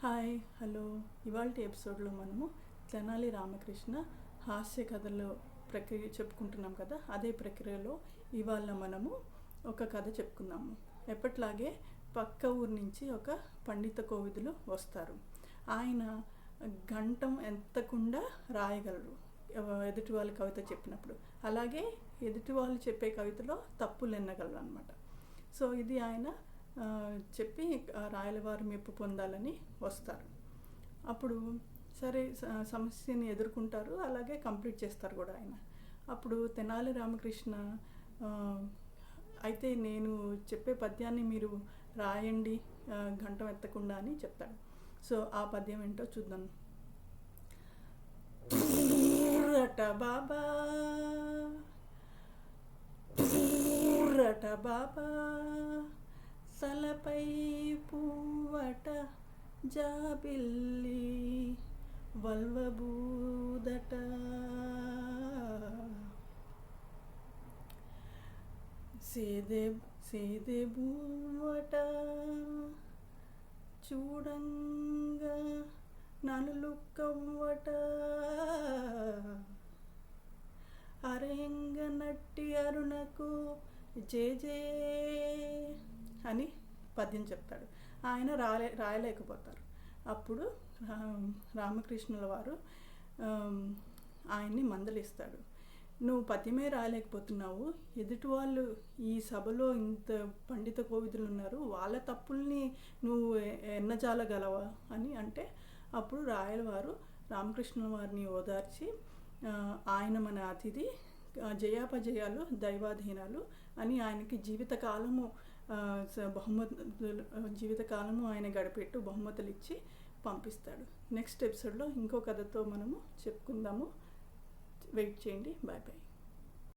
Hi hello. ఇవాల్టి ఎపిసోడ్లో మనము తెనాలి రామకృష్ణ హాస్య కథలో ప్రక్రియ చెప్పుకుంటున్నాం కదా. అదే ప్రక్రియలో ఇవాళ మనము ఒక కథ చెప్పుకుందాము. ఎప్పట్లాగే పక్క ఊరు నుంచి ఒక పండిత కోవిదులు వస్తారు. ఆయన గంటం ఎత్తకుండా రాయగలరు ఎదుటి వాళ్ళ కవిత చెప్పినప్పుడు. అలాగే ఎదుటి వాళ్ళు చెప్పే కవితలో తప్పులు ఎన్నగలరు అనమాట. సో ఇది ఆయన చెప్పి రాయలవారి మెప్పు పొందాలని వస్తారు. అప్పుడు సరే సమస్యని ఎదుర్కొంటారు, అలాగే కంప్లీట్ చేస్తారు కూడా ఆయన. అప్పుడు తెనాలి రామకృష్ణ అయితే నేను చెప్పే పద్యాన్ని మీరు రాయండి గంటం ఎత్తకుండా అని చెప్తాడు. సో ఆ పద్యం ఏంటో చూద్దాం. రట బాబా రట బాబా తలపై పువ్వట జాబిల్లి వల్వబూదట సేదే బూవట చూడంగా నలులుక్కవ్వట అరేంగ నట్టి అరుణకు జే అని పద్యం చెప్తాడు. ఆయన రాయలేకపోతారు. అప్పుడు రామకృష్ణుల వారు ఆయన్ని మందలిస్తాడు. నువ్వు పద్యమే రాయలేకపోతున్నావు, ఎదుటి వాళ్ళు ఈ సభలో ఇంత పండిత కోవిదులు ఉన్నారు, వాళ్ళ తప్పుల్ని నువ్వు ఎన్నజాలగలవా అని అంటే, అప్పుడు రాయలవారు రామకృష్ణుల వారిని ఓదార్చి ఆయన మన అతిథి, జయాపజయాలు దైవాధీనాలు అని ఆయనకి జీవితకాలము ఆయన గడిపెట్టు బహుమతులు ఇచ్చి పంపిస్తాడు. నెక్స్ట్ ఎపిసోడ్లో ఇంకో కథతో మనము చెప్పుకుందాము. వెయిట్ చేయండి. Bye bye.